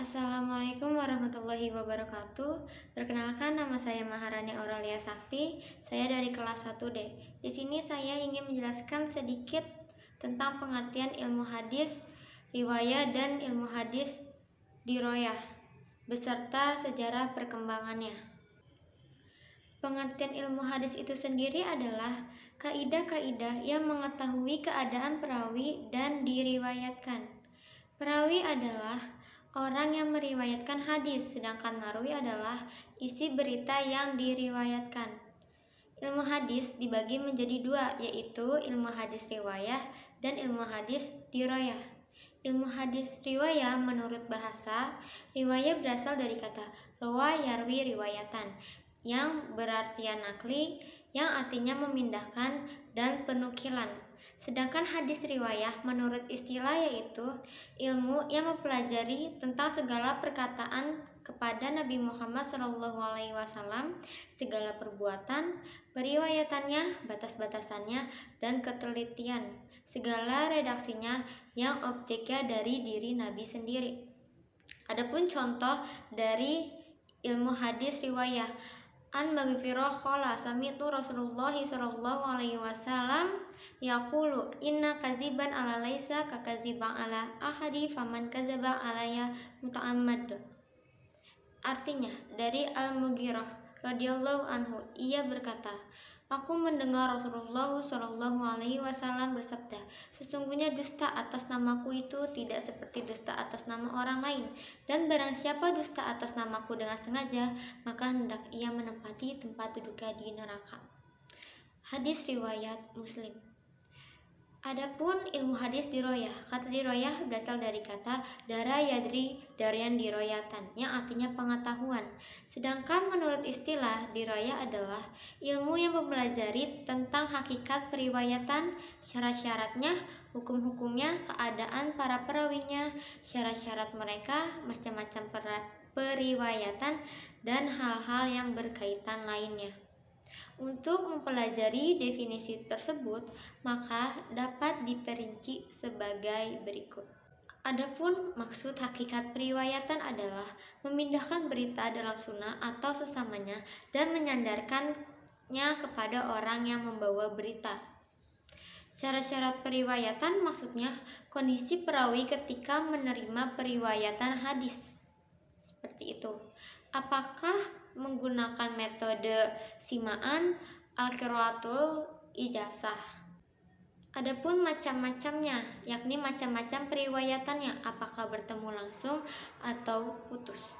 Assalamualaikum warahmatullahi wabarakatuh. Perkenalkan, nama saya Maharani Aurelia Sakti. Saya dari kelas 1D. Di sini saya ingin menjelaskan sedikit tentang pengertian ilmu hadis riwayah dan ilmu hadis diroyah beserta sejarah perkembangannya. Pengertian ilmu hadis itu sendiri adalah kaidah-kaidah yang mengetahui keadaan perawi dan diriwayatkan. Perawi adalah orang yang meriwayatkan hadis, sedangkan marwi adalah isi berita yang diriwayatkan. Ilmu hadis dibagi menjadi dua, yaitu ilmu hadis riwayah dan ilmu hadis diroyah. Ilmu hadis riwayah menurut bahasa, riwayah berasal dari kata rawa yarwi riwayatan, yang berartian nakli, yang artinya memindahkan dan penukilan. Sedangkan hadis riwayah menurut istilah yaitu ilmu yang mempelajari tentang segala perkataan kepada Nabi Muhammad SAW, segala perbuatan, periwayatannya, batas-batasannya, dan ketelitian, segala redaksinya yang objeknya dari diri Nabi sendiri. Adapun contoh dari ilmu hadis riwayah, an maghfirah qala sami'tu Rasulullah sallallahu alaihi wasallam yaqulu inna kadziban ala laisa ka kadziban ala ahadi faman kadzaba alaya muta'ammad. Artinya, dari Al-Mughirah radhiyallahu anhu, ia berkata, aku mendengar Rasulullah sallallahu alaihi wasallam bersabda, sesungguhnya dusta atas namaku itu tidak seperti dusta atas nama orang lain, dan barang siapa dusta atas namaku dengan sengaja, maka hendak ia menempati tempat duduknya di neraka. Hadis riwayat Muslim. Adapun ilmu hadis diroyah, kata diroyah berasal dari kata dara yadri darian diroyatan, yang artinya pengetahuan. Sedangkan menurut istilah, diroyah adalah ilmu yang mempelajari tentang hakikat periwayatan, syarat-syaratnya, hukum-hukumnya, keadaan para perawinya, syarat-syarat mereka, macam-macam periwayatan, dan hal-hal yang berkaitan lainnya. Untuk mempelajari definisi tersebut, maka dapat diperinci sebagai berikut. Adapun maksud hakikat periwayatan adalah memindahkan berita dalam sunnah atau sesamanya dan menyandarkannya kepada orang yang membawa berita. Syarat-syarat periwayatan maksudnya kondisi perawi ketika menerima periwayatan hadis. Seperti itu. Apakah menggunakan metode simaan, al-qiraatul ijazah? Adapun macam-macamnya, yakni macam-macam periwayatannya, apakah bertemu langsung atau putus.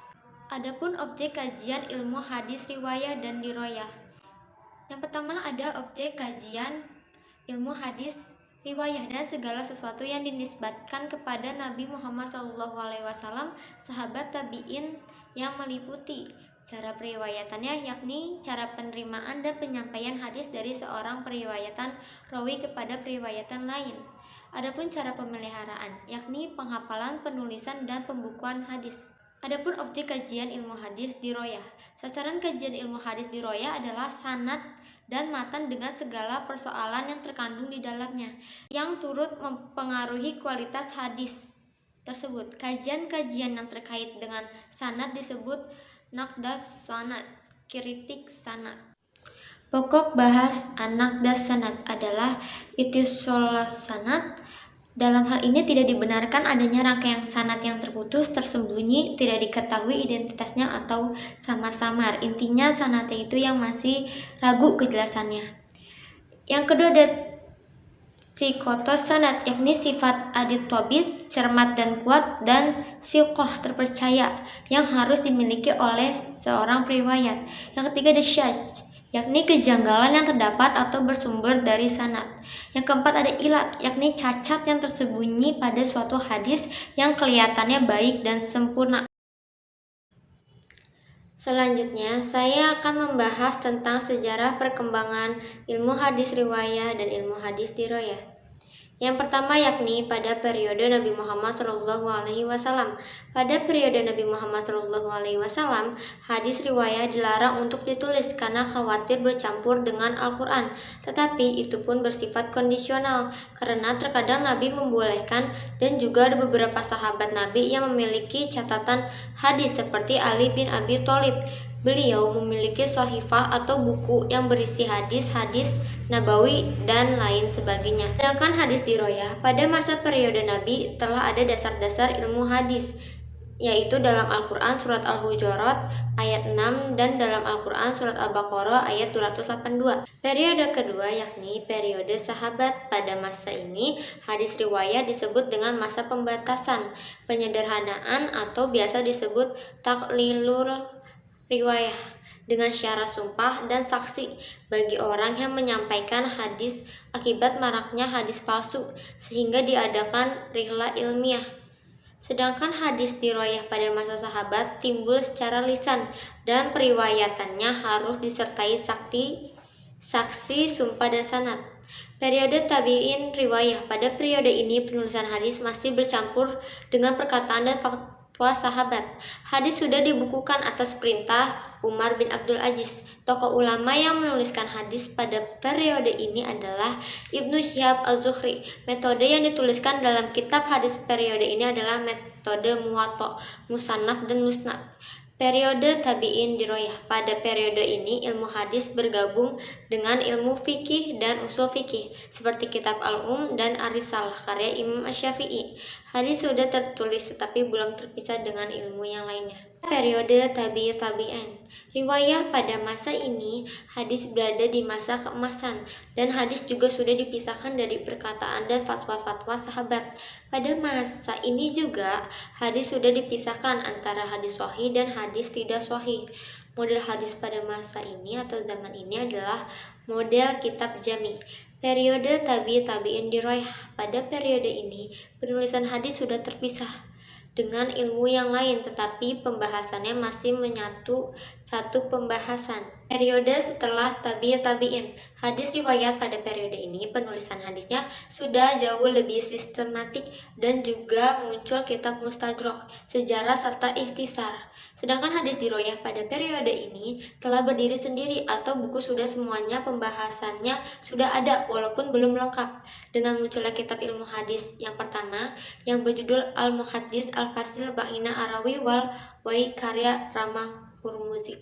Adapun objek kajian ilmu hadis riwayah dan diroyah. Yang pertama ada objek kajian ilmu hadis riwayah dan segala sesuatu yang dinisbatkan kepada Nabi Muhammad SAW, sahabat tabi'in yang meliputi cara periwayatannya, yakni cara penerimaan dan penyampaian hadis dari seorang periwayatan rawi kepada periwayatan lain. Adapun cara pemeliharaan, yakni penghafalan, penulisan, dan pembukuan hadis. Adapun objek kajian ilmu hadis diroyah. Sasaran kajian ilmu hadis diroyah adalah sanad dan matan dengan segala persoalan yang terkandung di dalamnya, yang turut mempengaruhi kualitas hadis tersebut. Kajian-kajian yang terkait dengan sanad disebut naqdas sanad, kritik sanad. Pokok bahas an-naqdas sanad adalah ittisalah sanad. Dalam hal ini tidak dibenarkan adanya rangkaian sanad yang terputus, tersembunyi, tidak diketahui identitasnya atau samar-samar. Intinya sanadnya itu yang masih ragu kejelasannya. Yang kedua ada sikotos sanad, yakni sifat adit tobit, cermat dan kuat, dan siqoh terpercaya yang harus dimiliki oleh seorang periwayat. Yang ketiga ada syadz, yakni kejanggalan yang terdapat atau bersumber dari sanad. Yang keempat ada ilat, yakni cacat yang tersembunyi pada suatu hadis yang kelihatannya baik dan sempurna. Selanjutnya, saya akan membahas tentang sejarah perkembangan ilmu hadis riwayah dan ilmu hadis diroyah. Yang pertama yakni pada periode Nabi Muhammad SAW. Pada periode Nabi Muhammad SAW, hadis riwayah dilarang untuk ditulis karena khawatir bercampur dengan Al-Quran. Tetapi itu pun bersifat kondisional, karena terkadang Nabi membolehkan dan juga ada beberapa sahabat Nabi yang memiliki catatan hadis seperti Ali bin Abi Thalib. Beliau memiliki sahifah atau buku yang berisi hadis-hadis Nabawi dan lain sebagainya. Sedangkan hadis diroyah, pada masa periode Nabi telah ada dasar-dasar ilmu hadis, yaitu dalam Al-Quran surat Al-Hujurat ayat 6 dan dalam Al-Quran surat Al-Baqarah ayat 282. Periode kedua yakni periode sahabat. Pada masa ini, hadis riwayah disebut dengan masa pembatasan, penyederhanaan atau biasa disebut taklilul riwayah dengan syarat sumpah dan saksi bagi orang yang menyampaikan hadis akibat maraknya hadis palsu sehingga diadakan rihla ilmiah. Sedangkan hadis diroyah pada masa sahabat timbul secara lisan dan periwayatannya harus disertai saksi, sumpah dan sanad. Periode tabi'in riwayah. Pada periode ini penulisan hadis masih bercampur dengan perkataan dan fatwa sahabat. Hadis sudah dibukukan atas perintah Umar bin Abdul Aziz. Tokoh ulama yang menuliskan hadis pada periode ini adalah Ibnu Syihab Az-Zuhri. Metode yang dituliskan dalam kitab hadis periode ini adalah metode Muwatta, Musannaf dan Musnad. Periode tabi'in diroyah. Pada periode ini ilmu hadis bergabung dengan ilmu fikih dan usul fikih seperti kitab Al-Um dan Ar-Risalah karya Imam Asy-Syafi'i. Hadis sudah tertulis tetapi belum terpisah dengan ilmu yang lainnya. Periode tabi'in riwayah. Pada masa ini hadis berada di masa keemasan dan hadis juga sudah dipisahkan dari perkataan dan fatwa-fatwa sahabat. Pada masa ini juga hadis sudah dipisahkan antara hadis sahih dan hadis tidak sahih. Model hadis pada masa ini atau zaman ini adalah model kitab jami. Periode tabi'in diroyah. Pada periode ini penulisan hadis sudah terpisah dengan ilmu yang lain, tetapi pembahasannya masih menyatu satu pembahasan. Periode setelah tabi'in, hadis riwayat. Pada periode ini penulisan hadisnya sudah jauh lebih sistematik dan juga muncul kitab mustadrak, sejarah serta ikhtisar. Sedangkan hadis diroyah pada periode ini telah berdiri sendiri atau buku sudah semuanya pembahasannya sudah ada walaupun belum lengkap. Dengan munculnya kitab ilmu hadis yang pertama yang berjudul Al-Muhaddis Al-Fasil Ba'ina Arawi wal Wai karya Rama Hurmuzi.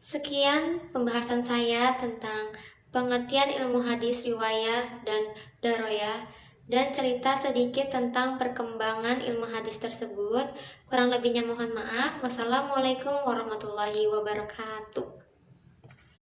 Sekian pembahasan saya tentang pengertian ilmu hadis riwayah dan daroyah dan cerita sedikit tentang perkembangan ilmu hadis tersebut. Kurang lebihnya mohon maaf. Wassalamualaikum warahmatullahi wabarakatuh.